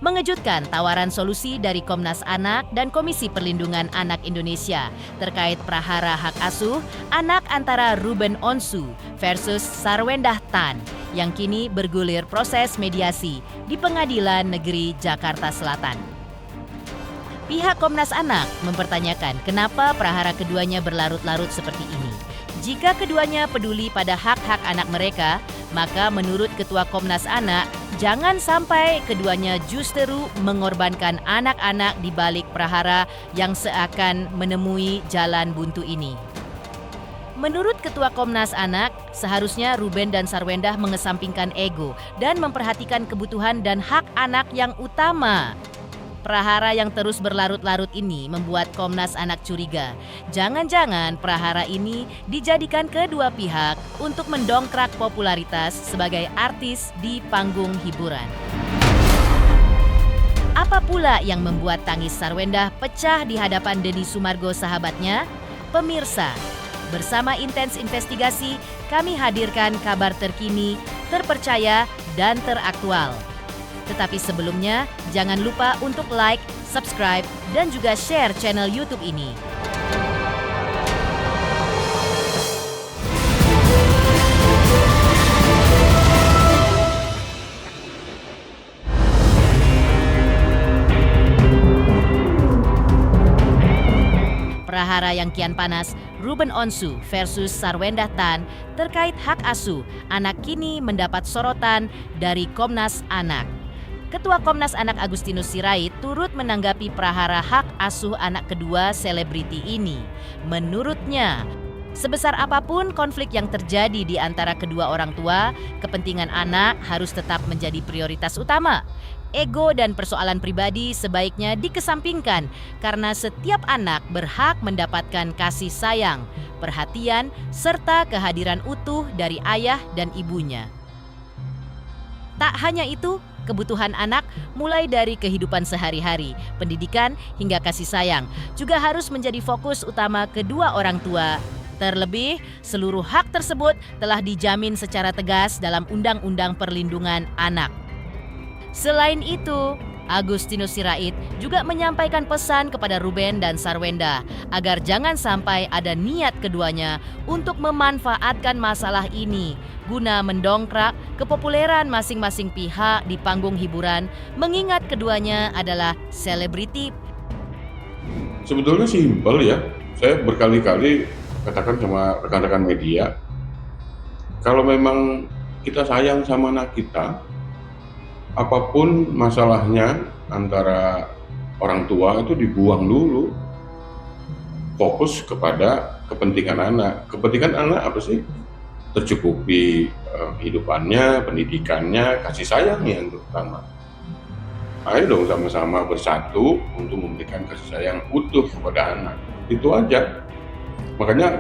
Mengejutkan tawaran solusi dari Komnas Anak dan Komisi Perlindungan Anak Indonesia terkait prahara hak asuh anak antara Ruben Onsu versus Sarwendah Tan yang kini bergulir proses mediasi di Pengadilan Negeri Jakarta Selatan. Pihak Komnas Anak mempertanyakan kenapa prahara keduanya berlarut-larut seperti ini. Jika keduanya peduli pada hak-hak anak mereka, maka menurut Ketua Komnas Anak, jangan sampai keduanya justru mengorbankan anak-anak di balik prahara yang seakan menemui jalan buntu ini. Menurut Ketua Komnas Anak, seharusnya Ruben dan Sarwendah mengesampingkan ego dan memperhatikan kebutuhan dan hak anak yang utama. Prahara yang terus berlarut-larut ini membuat Komnas Anak curiga. Jangan-jangan prahara ini dijadikan kedua pihak untuk mendongkrak popularitas sebagai artis di panggung hiburan. Apa pula yang membuat tangis Sarwendah pecah di hadapan Deddy Sumargo sahabatnya? Pemirsa, bersama Intens Investigasi, kami hadirkan kabar terkini, terpercaya, dan teraktual. Tetapi sebelumnya, jangan lupa untuk like, subscribe, dan juga share channel YouTube ini. Prahara yang kian panas, Ruben Onsu versus Sarwendah Tan terkait hak asuh anak kini mendapat sorotan dari Komnas Anak. Ketua Komnas Anak Agustinus Sirait turut menanggapi prahara hak asuh anak kedua selebriti ini. Menurutnya, sebesar apapun konflik yang terjadi di antara kedua orang tua, kepentingan anak harus tetap menjadi prioritas utama. Ego dan persoalan pribadi sebaiknya dikesampingkan karena setiap anak berhak mendapatkan kasih sayang, perhatian, serta kehadiran utuh dari ayah dan ibunya. Tak hanya itu, kebutuhan anak mulai dari kehidupan sehari-hari, pendidikan hingga kasih sayang juga harus menjadi fokus utama kedua orang tua. Terlebih, seluruh hak tersebut telah dijamin secara tegas dalam Undang-Undang Perlindungan Anak. Selain itu, Agustinus Sirait juga menyampaikan pesan kepada Ruben dan Sarwendah agar jangan sampai ada niat keduanya untuk memanfaatkan masalah ini guna mendongkrak kepopuleran masing-masing pihak di panggung hiburan, mengingat keduanya adalah selebriti. Sebetulnya simpel ya, saya berkali-kali katakan sama rekan-rekan media, kalau memang kita sayang sama anak kita, apapun masalahnya antara orang tua itu dibuang dulu. Fokus kepada kepentingan anak. Kepentingan anak apa sih? Tercukupi kehidupannya, pendidikannya, kasih sayangnya yang terutama. Ayo dong sama-sama bersatu untuk memberikan kasih sayang utuh kepada anak. Itu aja. Makanya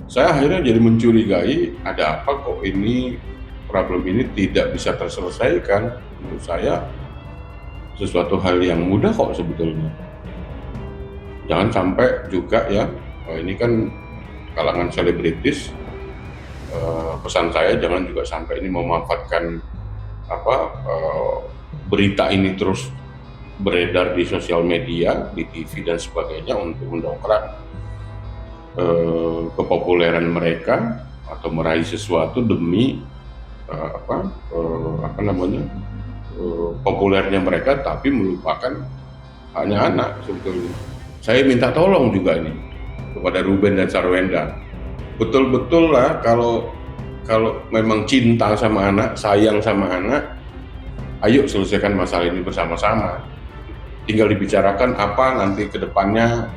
saya akhirnya jadi mencurigai ada apa kok ini problem ini tidak bisa terselesaikan. Menurut saya sesuatu hal yang mudah kok sebetulnya. Jangan sampai juga ya, ini kan kalangan selebritis, pesan saya jangan juga sampai ini memanfaatkan berita ini terus beredar di sosial media, di TV dan sebagainya untuk mendongkrak kepopuleran mereka atau meraih sesuatu demi populernya mereka, tapi melupakan hanya anak sebetulnya. Saya minta tolong juga ini kepada Ruben dan Sarwendah, betul-betul lah kalau memang cinta sama anak, sayang sama anak, ayo selesaikan masalah ini bersama-sama. Tinggal dibicarakan apa nanti ke depannya,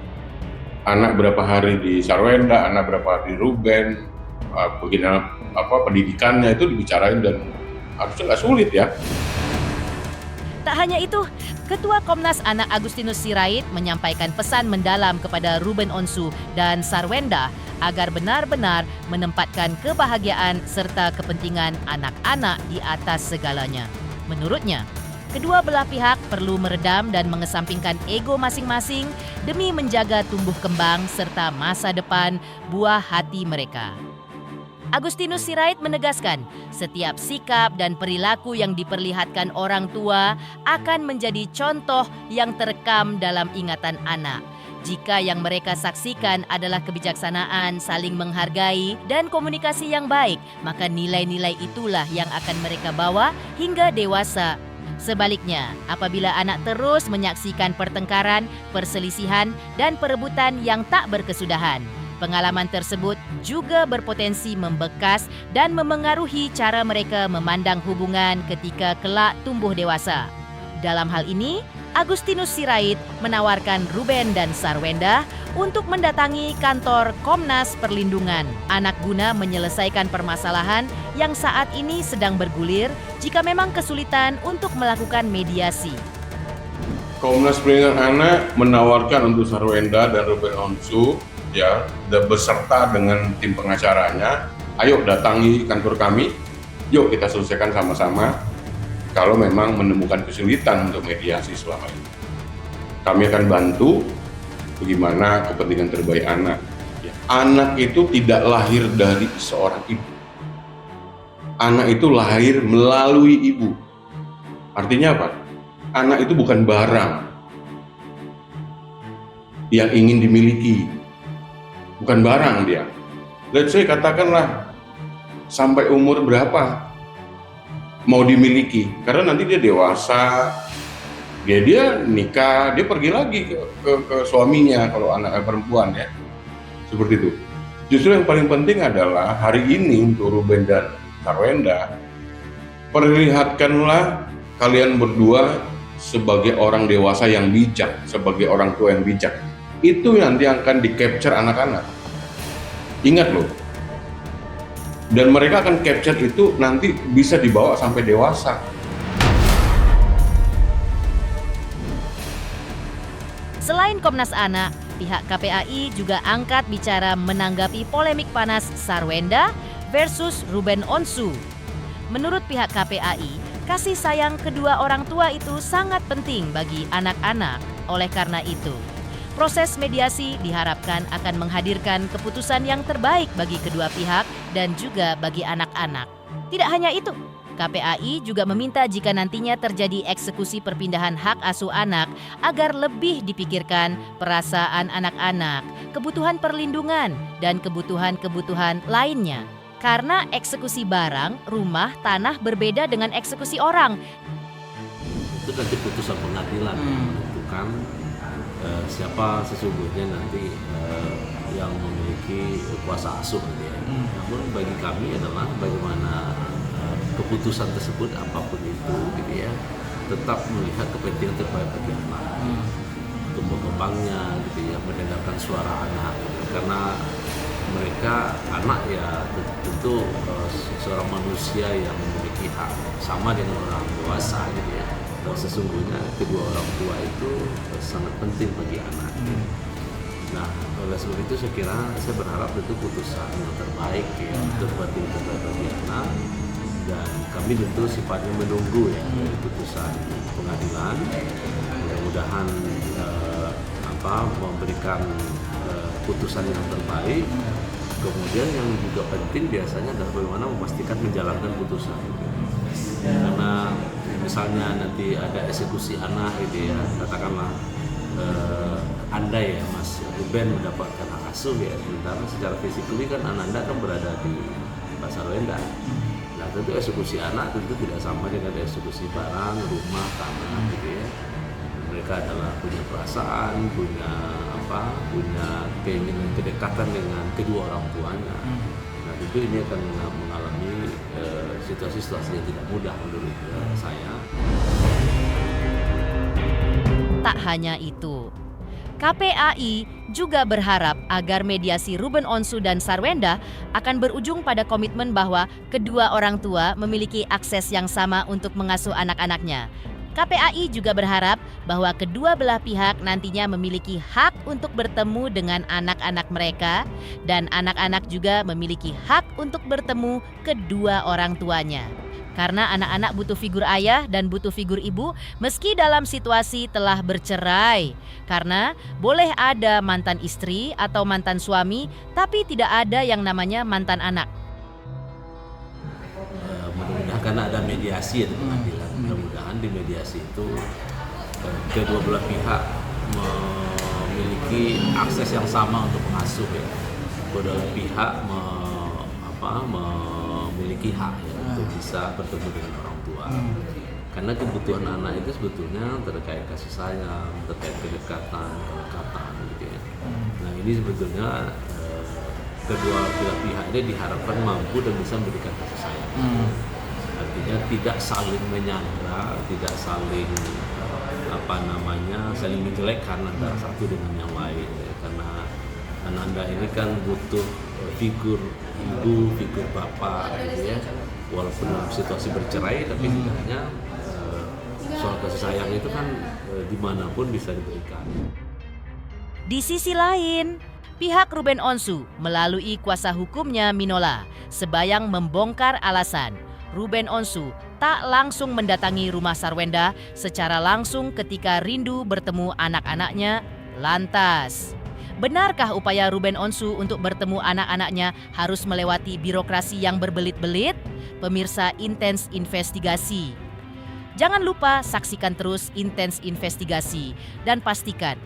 anak berapa hari di Sarwendah, anak berapa hari di Ruben, bagaimana pendidikannya itu dibicarain dan harusnya nggak sulit ya. Tak hanya itu, Ketua Komnas Anak Agustinus Sirait menyampaikan pesan mendalam kepada Ruben Onsu dan Sarwendah agar benar-benar menempatkan kebahagiaan serta kepentingan anak-anak di atas segalanya. Menurutnya, kedua belah pihak perlu meredam dan mengesampingkan ego masing-masing demi menjaga tumbuh kembang serta masa depan buah hati mereka. Agustinus Sirait menegaskan, setiap sikap dan perilaku yang diperlihatkan orang tua akan menjadi contoh yang terekam dalam ingatan anak. Jika yang mereka saksikan adalah kebijaksanaan, saling menghargai, dan komunikasi yang baik, maka nilai-nilai itulah yang akan mereka bawa hingga dewasa. Sebaliknya, apabila anak terus menyaksikan pertengkaran, perselisihan, dan perebutan yang tak berkesudahan, pengalaman tersebut juga berpotensi membekas dan memengaruhi cara mereka memandang hubungan ketika kelak tumbuh dewasa. Dalam hal ini, Agustinus Sirait menawarkan Ruben dan Sarwenda untuk mendatangi kantor Komnas Perlindungan Anak guna menyelesaikan permasalahan yang saat ini sedang bergulir jika memang kesulitan untuk melakukan mediasi. Komnas Perlindungan Anak menawarkan untuk Sarwenda dan Ruben Onsu ya, beserta dengan tim pengacaranya, ayo datangi kantor kami, yuk kita selesaikan sama-sama. Kalau memang menemukan kesulitan untuk mediasi selama ini, kami akan bantu bagaimana kepentingan terbaik anak. Ya, anak itu tidak lahir dari seorang ibu. Anak itu lahir melalui ibu. Artinya apa? Anak itu bukan barang yang ingin dimiliki. Bukan barang dia. Let's say katakanlah sampai umur berapa mau dimiliki, karena nanti dia dewasa, dia nikah, dia pergi lagi ke suaminya kalau anaknya perempuan ya, seperti itu. Justru yang paling penting adalah hari ini untuk Ruben dan Sarwenda, perlihatkanlah kalian berdua sebagai orang dewasa yang bijak, sebagai orang tua yang bijak. Itu nanti akan di-capture anak-anak. Ingat loh. Dan mereka akan capture itu nanti bisa dibawa sampai dewasa. Selain Komnas Anak, pihak KPAI juga angkat bicara menanggapi polemik panas Sarwenda versus Ruben Onsu. Menurut pihak KPAI, kasih sayang kedua orang tua itu sangat penting bagi anak-anak. Oleh karena itu, proses mediasi diharapkan akan menghadirkan keputusan yang terbaik bagi kedua pihak dan juga bagi anak-anak. Tidak hanya itu, KPAI juga meminta jika nantinya terjadi eksekusi perpindahan hak asuh anak agar lebih dipikirkan perasaan anak-anak, kebutuhan perlindungan, dan kebutuhan-kebutuhan lainnya. Karena eksekusi barang, rumah, tanah berbeda dengan eksekusi orang. Itu nanti putusan pengadilan menentukan siapa sesungguhnya nanti yang memiliki kuasa asuh gitu ya. Namun bagi kami adalah bagaimana keputusan tersebut apapun itu gitu ya, tetap melihat kepentingan terbaik bagi anak, tumbuh kembangnya gitu ya, mendengarkan suara anak, karena mereka anak ya tentu seorang manusia yang memiliki hak sama dengan orang dewasa gitu ya. Dan sesungguhnya kedua orang tua itu sangat penting bagi anak. Nah, oleh sebab itu saya berharap itu putusan yang terbaik ya, terpenting terbaik bagi anak. Dan kami tentu sifatnya menunggu ya dari putusan pengadilan. Mudah-mudahan memberikan putusan yang terbaik. Kemudian yang juga penting biasanya adalah bagaimana memastikan menjalankan putusan. Karena misalnya nanti ada eksekusi anak gitu ya, katakanlah andai ya Mas Ruben mendapatkan hak asuh ya, sementara secara fisikly kan Ananda kan berada di Pak Sarwenda. Nah tentu eksekusi anak tentu tidak sama dengan eksekusi barang, rumah, tanah gitu ya. Mereka adalah punya perasaan, punya keinginan kedekatan dengan kedua orang tuanya. Nah tentu ini akan mengalami situasi-situasi yang tidak mudah menurut saya. Tak hanya itu, KPAI juga berharap agar mediasi Ruben Onsu dan Sarwenda akan berujung pada komitmen bahwa kedua orang tua memiliki akses yang sama untuk mengasuh anak-anaknya. KPAI juga berharap bahwa kedua belah pihak nantinya memiliki hak untuk bertemu dengan anak-anak mereka dan anak-anak juga memiliki hak untuk bertemu kedua orang tuanya. Karena anak-anak butuh figur ayah dan butuh figur ibu meski dalam situasi telah bercerai. Karena boleh ada mantan istri atau mantan suami, tapi tidak ada yang namanya mantan anak. ada mediasi ya di pengadilan. Mudah-mudahan di mediasi itu kedua belah pihak memiliki akses yang sama untuk mengasuh ya. Kedua belah pihak memiliki hak ya, untuk bisa bertemu dengan orang tua. Karena kebutuhan anak itu sebetulnya terkait kasih sayang, terkait kedekatan, kelekatan gitu ya. Nah ini sebetulnya kedua belah pihak ini diharapkan mampu dan bisa memberikan kasih sayang. Artinya tidak saling menyandra, tidak saling saling menjelekkan antara satu dengan yang lain ya. Karena anak-anak ini kan butuh figur ibu, figur bapak gitu ya. Walaupun dalam situasi bercerai tapi setidaknya soal kasih sayang itu kan dimanapun bisa diberikan. Di sisi lain, pihak Ruben Onsu melalui kuasa hukumnya Minola Sebayang membongkar alasan Ruben Onsu tak langsung mendatangi rumah Sarwenda secara langsung ketika rindu bertemu anak-anaknya. Lantas, benarkah upaya Ruben Onsu untuk bertemu anak-anaknya harus melewati birokrasi yang berbelit-belit? Pemirsa Intens Investigasi, jangan lupa saksikan terus Intens Investigasi dan pastikan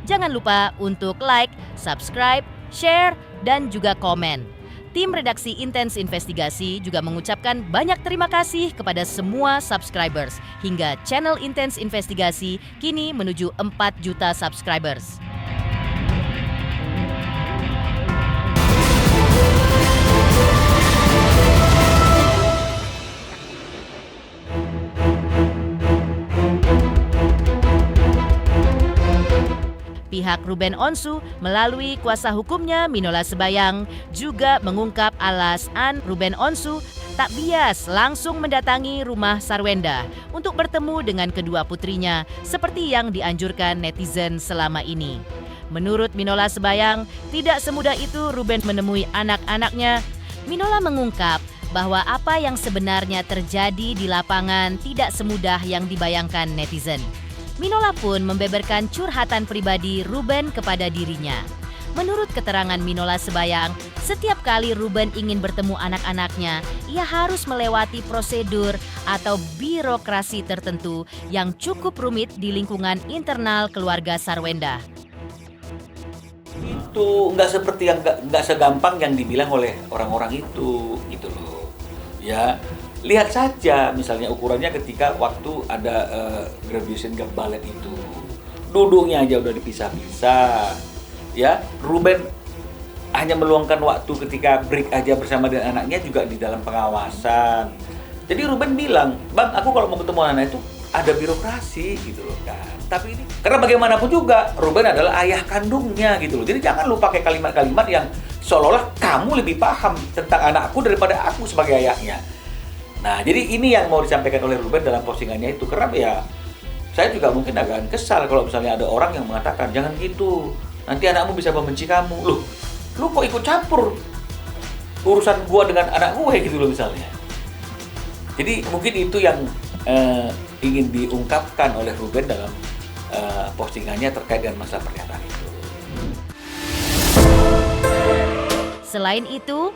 jangan lupa untuk like, subscribe, share, dan juga komen. Tim redaksi Intens Investigasi juga mengucapkan banyak terima kasih kepada semua subscribers hingga channel Intens Investigasi kini menuju 4 juta subscribers. Pihak Ruben Onsu melalui kuasa hukumnya Minola Sebayang juga mengungkap alasan Ruben Onsu tak bias langsung mendatangi rumah Sarwenda untuk bertemu dengan kedua putrinya seperti yang dianjurkan netizen selama ini. Menurut Minola Sebayang, tidak semudah itu Ruben menemui anak-anaknya. Minola mengungkap bahwa apa yang sebenarnya terjadi di lapangan tidak semudah yang dibayangkan netizen. Minola pun membeberkan curhatan pribadi Ruben kepada dirinya. Menurut keterangan Minola Sebayang, setiap kali Ruben ingin bertemu anak-anaknya, ia harus melewati prosedur atau birokrasi tertentu yang cukup rumit di lingkungan internal keluarga Sarwenda. Itu nggak segampang yang dibilang oleh orang-orang itu, gitu loh. Ya. Lihat saja misalnya ukurannya ketika waktu ada graduation gap ballet itu. Duduknya aja udah dipisah-pisah. Ya, Ruben hanya meluangkan waktu ketika break aja bersama dengan anaknya juga di dalam pengawasan. Jadi Ruben bilang, "Bang, aku kalau mau ketemu anak itu ada birokrasi gitu loh kan." Tapi ini karena bagaimanapun juga Ruben adalah ayah kandungnya gitu loh. Jadi jangan lu pakai kalimat-kalimat yang seolah-olah kamu lebih paham tentang anakku daripada aku sebagai ayahnya. Nah, jadi ini yang mau disampaikan oleh Ruben dalam postingannya itu. Karena ya, saya juga mungkin agak kesal kalau misalnya ada orang yang mengatakan, jangan gitu, nanti anakmu bisa membenci kamu. Lu kok ikut campur urusan gua dengan anak gue gitu loh misalnya. Jadi mungkin itu yang ingin diungkapkan oleh Ruben dalam postingannya terkait dengan masalah pernyataan itu. Selain itu,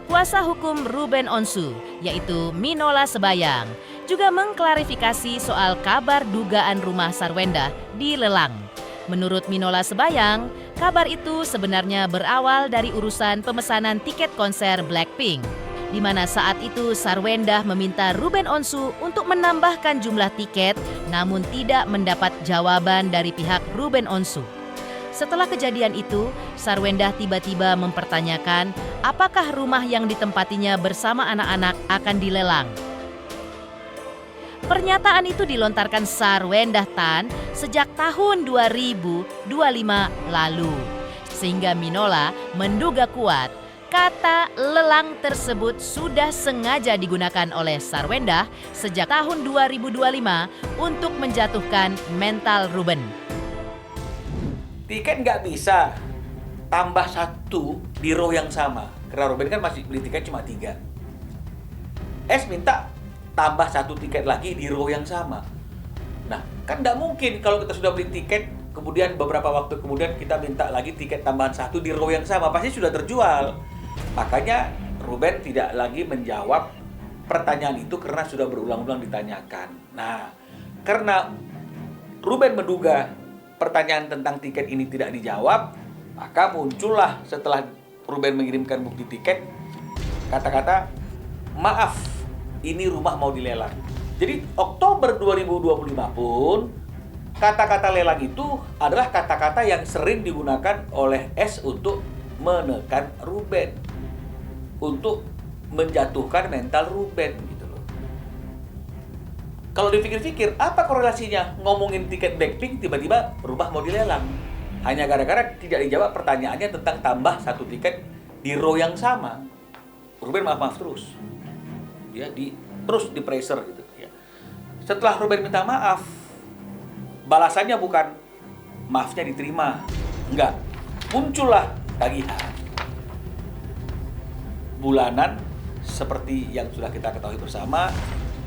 kuasa hukum Ruben Onsu, yaitu Minola Sebayang, juga mengklarifikasi soal kabar dugaan rumah Sarwenda dilelang. Menurut Minola Sebayang, kabar itu sebenarnya berawal dari urusan pemesanan tiket konser Blackpink, di mana saat itu Sarwenda meminta Ruben Onsu untuk menambahkan jumlah tiket, namun tidak mendapat jawaban dari pihak Ruben Onsu. Setelah kejadian itu, Sarwenda tiba-tiba mempertanyakan apakah rumah yang ditempatinya bersama anak-anak akan dilelang. Pernyataan itu dilontarkan Sarwenda Tan sejak tahun 2025 lalu. Sehingga Minola menduga kuat kata lelang tersebut sudah sengaja digunakan oleh Sarwenda sejak tahun 2025 untuk menjatuhkan mental Ruben. Tiket nggak bisa tambah satu di row yang sama. Karena Ruben kan masih beli tiket cuma 3. S minta tambah satu tiket lagi di row yang sama. Nah, kan nggak mungkin kalau kita sudah beli tiket, kemudian beberapa waktu kemudian kita minta lagi tiket tambahan satu di row yang sama. Pasti sudah terjual. Makanya Ruben tidak lagi menjawab pertanyaan itu karena sudah berulang-ulang ditanyakan. Nah, karena Ruben menduga pertanyaan tentang tiket ini tidak dijawab, maka muncullah setelah Ruben mengirimkan bukti tiket kata-kata, maaf, ini rumah mau dilelang. Jadi Oktober 2025 pun kata-kata lelang itu adalah kata-kata yang sering digunakan oleh S untuk menekan Ruben, untuk menjatuhkan mental Ruben gitu loh. Kalau dipikir-pikir, apa korelasinya ngomongin tiket Blackpink tiba-tiba rumah mau dilelang? Hanya gara-gara tidak dijawab pertanyaannya tentang tambah satu tiket di row yang sama. Ruben maaf-maaf terus. Ya, terus di pressure gitu ya. Setelah Ruben minta maaf, balasannya bukan maafnya diterima. Enggak. Muncullah tagihan bulanan seperti yang sudah kita ketahui bersama,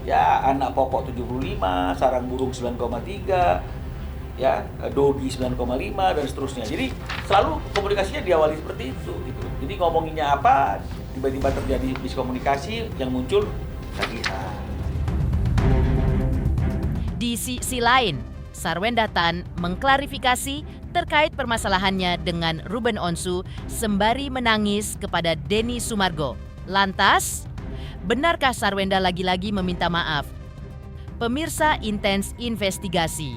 ya, anak pokok 75, sarang burung 9,3, ya, dogi 9,5 dan seterusnya. Jadi selalu komunikasinya diawali seperti itu gitu. Jadi ngomonginnya apa, tiba-tiba terjadi miskomunikasi yang muncul tagihan. Di sisi lain, Sarwenda Tan mengklarifikasi terkait permasalahannya dengan Ruben Onsu sembari menangis kepada Denny Sumargo. Lantas, benarkah Sarwenda lagi-lagi meminta maaf? Pemirsa Intens Investigasi,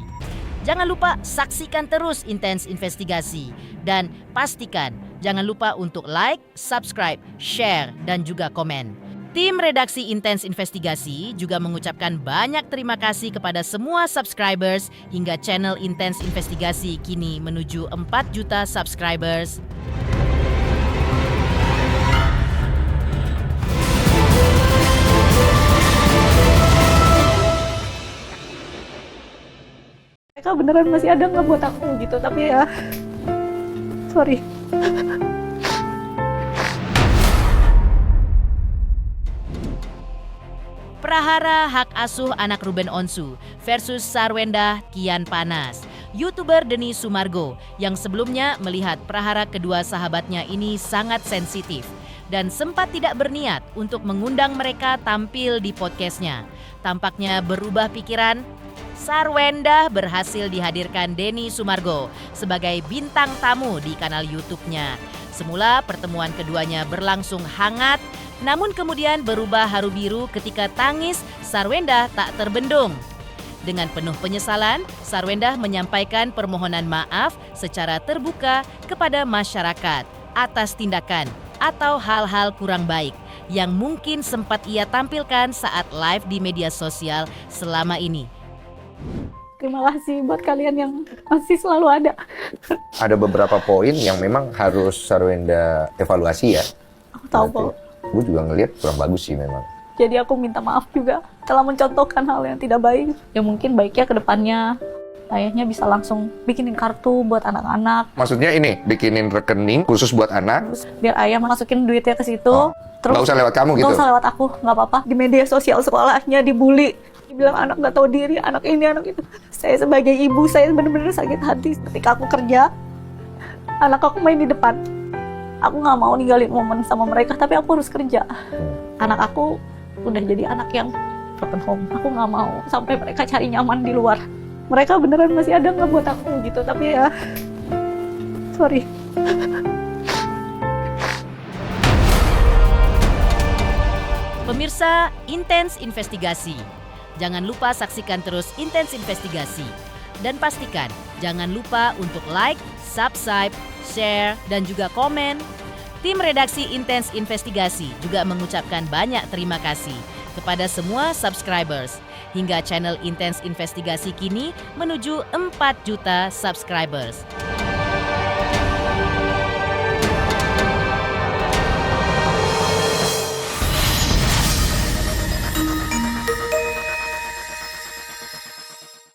jangan lupa saksikan terus Intens Investigasi dan pastikan jangan lupa untuk like, subscribe, share, dan juga komen. Tim redaksi Intens Investigasi juga mengucapkan banyak terima kasih kepada semua subscribers hingga channel Intens Investigasi kini menuju 4 juta subscribers. Mereka beneran masih ada nggak buat aku gitu, tapi ya sorry. Prahara hak asuh anak Ruben Onsu versus Sarwenda kian panas. YouTuber Denny Sumargo yang sebelumnya melihat prahara kedua sahabatnya ini sangat sensitif dan sempat tidak berniat untuk mengundang mereka tampil di podcastnya. Tampaknya berubah pikiran. Sarwenda berhasil dihadirkan Denny Sumargo sebagai bintang tamu di kanal YouTube-nya. Semula pertemuan keduanya berlangsung hangat, namun kemudian berubah haru biru ketika tangis Sarwenda tak terbendung. Dengan penuh penyesalan, Sarwenda menyampaikan permohonan maaf secara terbuka kepada masyarakat atas tindakan atau hal-hal kurang baik yang mungkin sempat ia tampilkan saat live di media sosial selama ini. Terima kasih buat kalian yang masih selalu ada. Ada beberapa poin yang memang harus Sarwenda evaluasi ya. Aku tahu kok. Gue juga ngelihat kurang bagus sih memang. Jadi aku minta maaf juga telah mencontohkan hal yang tidak baik. Ya mungkin baiknya ke depannya ayahnya bisa langsung bikinin kartu buat anak-anak. Maksudnya ini, bikinin rekening khusus buat anak. Biar ayah masukin duitnya ke situ. Terus nggak usah lewat kamu gitu? Nggak usah lewat aku, nggak apa-apa. Di media sosial sekolahnya dibully. Dibilang anak nggak tahu diri, anak ini, anak itu. Saya sebagai ibu, saya benar-benar sakit hati ketika aku kerja. Anak aku main di depan. Aku nggak mau ninggalin momen sama mereka, tapi aku harus kerja. Anak aku udah jadi anak yang broken home. Aku nggak mau sampai mereka cari nyaman di luar. Mereka beneran masih ada nggak buat aku gitu, tapi ya sorry. Pemirsa Intens Investigasi, jangan lupa saksikan terus Intens Investigasi. Dan pastikan jangan lupa untuk like, subscribe, share, dan juga komen. Tim redaksi Intens Investigasi juga mengucapkan banyak terima kasih kepada semua subscribers. Hingga channel Intens Investigasi kini menuju 4 juta subscribers.